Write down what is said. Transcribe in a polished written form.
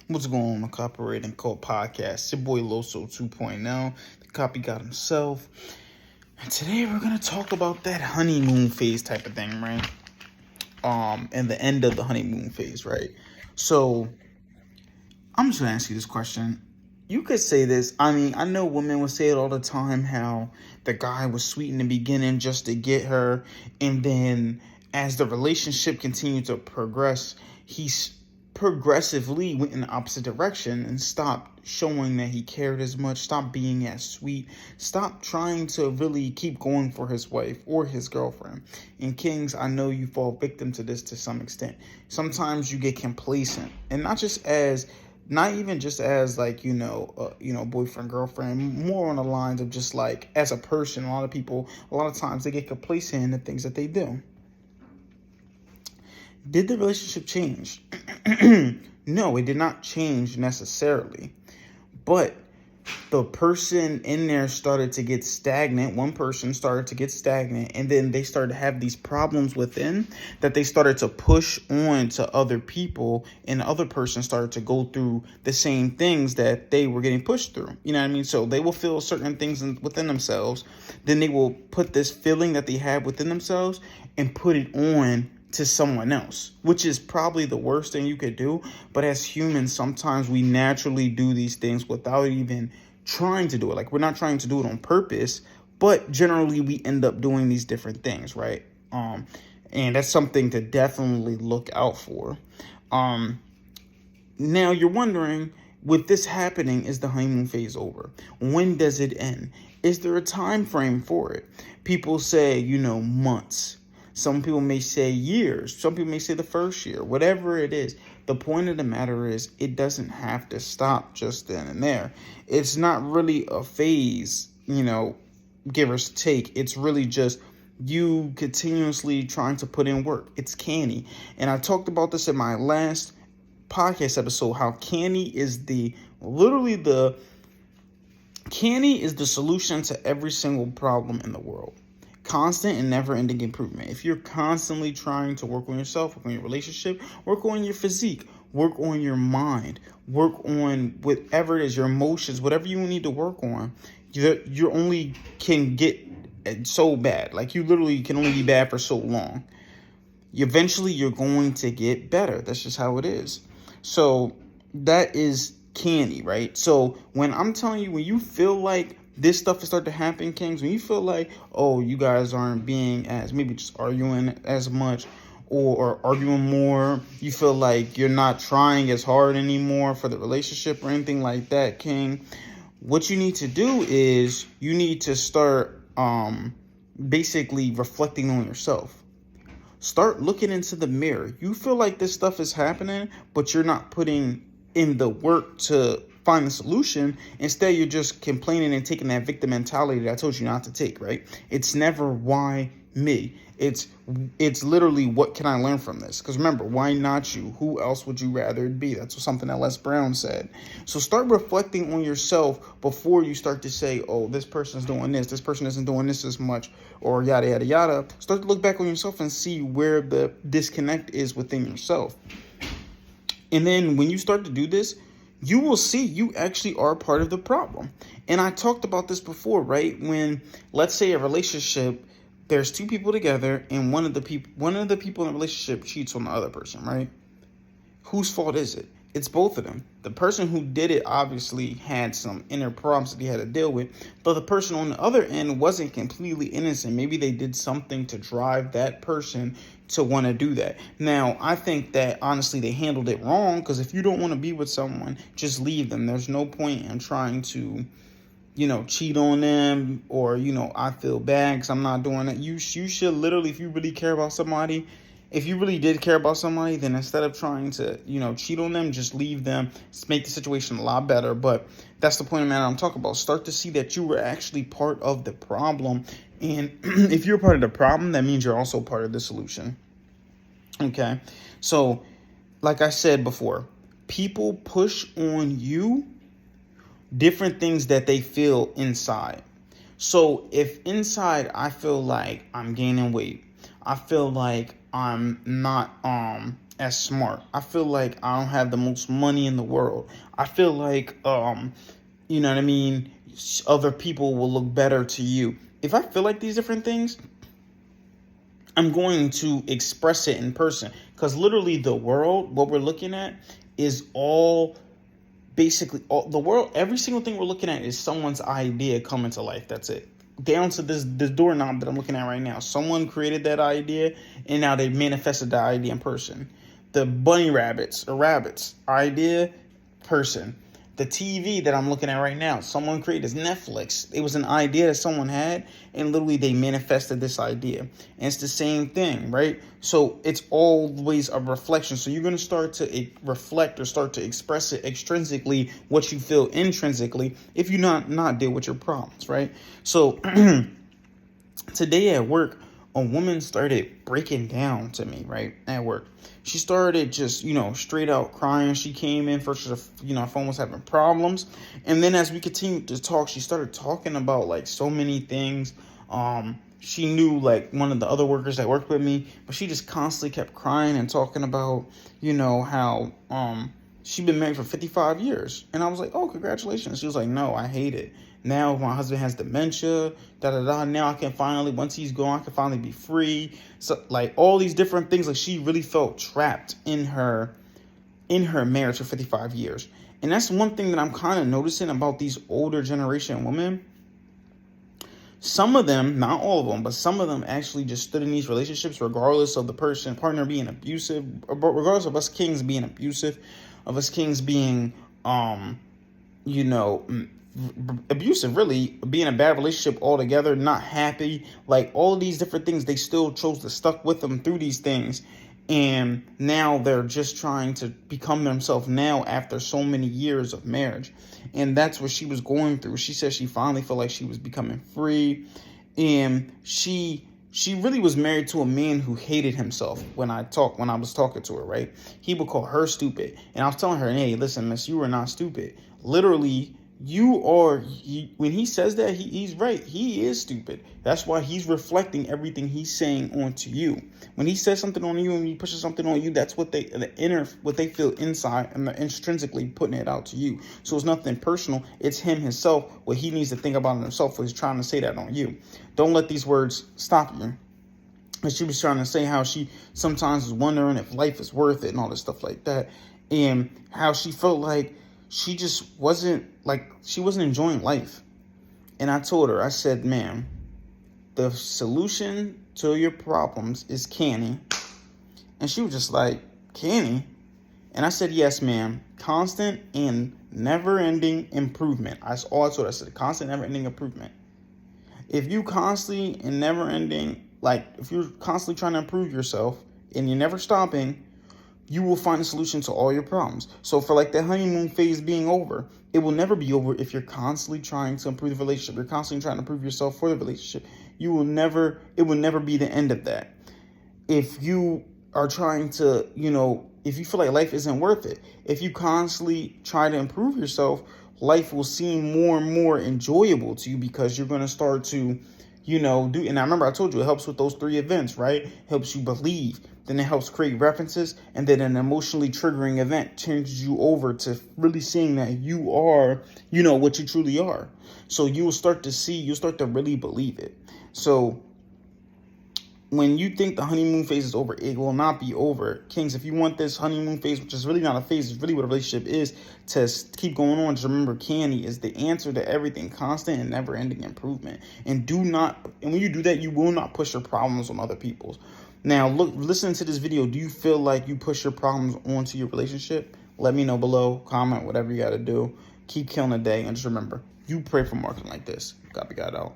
What's going on, the Copyright and Code Podcast? It's your boy Loso 2.0, the copy got himself. And today we're gonna talk about that honeymoon phase type of thing, right? And the end of the honeymoon phase, right? So I'm just gonna ask you this question. You could say this. I mean, I know women will say it all the time how the guy was sweet in the beginning just to get her, and then as the relationship continued to progress, he's progressively went in the opposite direction and stopped showing that he cared as much, stopped being as sweet, stopped trying to really keep going for his wife or his girlfriend. And Kings, I know you fall victim to this to some extent. Sometimes you get complacent, and not even just as like boyfriend girlfriend, more on the lines of just like as a person. A lot of times they get complacent in the things that they do. Did the relationship change? No, it did not change necessarily, but the person in there started to get stagnant. One person started to get stagnant, and then they started to have these problems within that they started to push on to other people, and the other person started to go through the same things that they were getting pushed through. You know what I mean? So they will feel certain things within themselves, then they will put this feeling that they have within themselves and put it on to someone else, which is probably the worst thing you could do. But as humans, sometimes we naturally do these things without even trying to do it. Like, we're not trying to do it on purpose, but generally we end up doing these different things, right? And that's something to definitely look out for. Now you're wondering, with this happening, is the honeymoon phase over? When does it end? Is there a time frame for it? People say, months. Some people may say years. Some people may say the first year. Whatever it is, the point of the matter is it doesn't have to stop just then and there. It's not really a phase, give or take. It's really just you continuously trying to put in work. It's canny. And I talked about this in my last podcast episode, how canny is the solution to every single problem in the world. Constant and never-ending improvement. If you're constantly trying to work on yourself, work on your relationship, work on your physique, work on your mind, work on whatever it is, your emotions, whatever you need to work on, you only can get so bad. Like, you literally can only be bad for so long. Eventually, you're going to get better. That's just how it is. So that is candy, right? So when I'm telling you, when you feel like this stuff is starting to happen, Kings, when you feel like, oh, you guys aren't being as, maybe just arguing as much or arguing more, you feel like you're not trying as hard anymore for the relationship or anything like that, King, what you need to do is you need to start basically reflecting on yourself. Start looking into the mirror. You feel like this stuff is happening, but you're not putting in the work to find the solution. Instead, you're just complaining and taking that victim mentality that I told you not to take, right? It's never why me. It's literally, what can I learn from this? Because remember, why not you? Who else would you rather it be? That's something that Les Brown said. So start reflecting on yourself before you start to say, oh, this person's doing this person isn't doing this as much, or yada, yada, yada. Start to look back on yourself and see where the disconnect is within yourself. And then when you start to do this, you will see you actually are part of the problem. And I talked about this before, right? When, let's say, a relationship, there's two people together, and one of the people in the relationship cheats on the other person, right? Whose fault is it? It's both of them. The person who did it obviously had some inner problems that he had to deal with, but the person on the other end wasn't completely innocent. Maybe they did something to drive that person to want to do that. Now, I think that honestly they handled it wrong, because if you don't want to be with someone, just leave them. There's no point in trying to cheat on them, or, I feel bad because I'm not doing that. You should literally, if you really care about somebody, if you really did care about somebody, then instead of trying to, cheat on them, just leave them. Make the situation a lot better. But that's the point of matter I'm talking about. Start to see that you were actually part of the problem. And if you're part of the problem, that means you're also part of the solution. Okay? So, like I said before, people push on you different things that they feel inside. So if inside I feel like I'm gaining weight, I feel like I'm not as smart. I feel like I don't have the most money in the world. I feel like, you know what I mean? Other people will look better to you. If I feel like these different things, I'm going to express it in person, because literally the world, what we're looking at, is all basically all the world. Every single thing we're looking at is someone's idea coming to life. That's it. Down to this doorknob that I'm looking at right now. Someone created that idea, and now they manifested that idea in person. The bunny rabbits or rabbits idea, person. The TV that I'm looking at right now, someone created this. Netflix. It was an idea that someone had, and literally they manifested this idea. And it's the same thing, right? So it's always a reflection. So you're going to start to reflect or start to express it extrinsically, what you feel intrinsically, if you not deal with your problems, right? So today at work, a woman started breaking down to me, right, at work. She started just, straight out crying. She came in first, her phone was having problems. And then as we continued to talk, she started talking about like so many things. She knew like one of the other workers that worked with me, but she just constantly kept crying and talking about, how she'd been married for 55 years. And I was like, oh, congratulations. She was like, no, I hate it. Now my husband has dementia, Now I can finally, once he's gone, I can finally be free. So like all these different things, like she really felt trapped in her marriage for 55 years. And that's one thing that I'm kind of noticing about these older generation women. Some of them, not all of them, but some of them actually just stood in these relationships regardless of the partner being abusive, regardless of us kings being abusive, of us kings being, abusive, really, being a bad relationship altogether, not happy, like all of these different things. They still chose to stuck with them through these things. And now they're just trying to become themselves now after so many years of marriage. And that's what she was going through. She said she finally felt like she was becoming free. And she really was married to a man who hated himself. When I was talking to her, right? He would call her stupid. And I was telling her, hey, listen, miss, you are not stupid. Literally, you are, when he says that, he's right. He is stupid. That's why he's reflecting everything he's saying onto you. When he says something on you and he pushes something on you, that's what they feel inside, and they're intrinsically putting it out to you. So it's nothing personal. It's him himself, what he needs to think about himself, what he's trying to say that on you. Don't let these words stop you. And she was trying to say how she sometimes is wondering if life is worth it and all this stuff like that. And how she felt like she just wasn't enjoying life. And I told her, I said, ma'am, the solution to your problems is canny. And she was just like, canny? And I said, yes, ma'am. Constant and never-ending improvement. That's all I told her. I said, constant, never-ending improvement. If you constantly and never-ending, if you're constantly trying to improve yourself and you're never stopping, you will find a solution to all your problems. So for like the honeymoon phase being over, it will never be over if you're constantly trying to improve the relationship. You're constantly trying to improve yourself for the relationship. It will never be the end of that. If you are trying to, if you feel like life isn't worth it, if you constantly try to improve yourself, life will seem more and more enjoyable to you, because you're going to start to, and I remember I told you it helps with those 3 events, right? Helps you believe. Then it helps create references, and then an emotionally triggering event turns you over to really seeing that you are, what you truly are. So you'll start to really believe it. So when you think the honeymoon phase is over, it will not be over. Kings, if you want this honeymoon phase, which is really not a phase, it's really what a relationship is, to keep going on, just remember candy is the answer to everything, constant and never-ending improvement. And when you do that, you will not push your problems on other people's. Now, listen to this video. Do you feel like you push your problems onto your relationship? Let me know below. Comment, whatever you got to do. Keep killing the day. And just remember, you pray for marketing like this. Copy God out.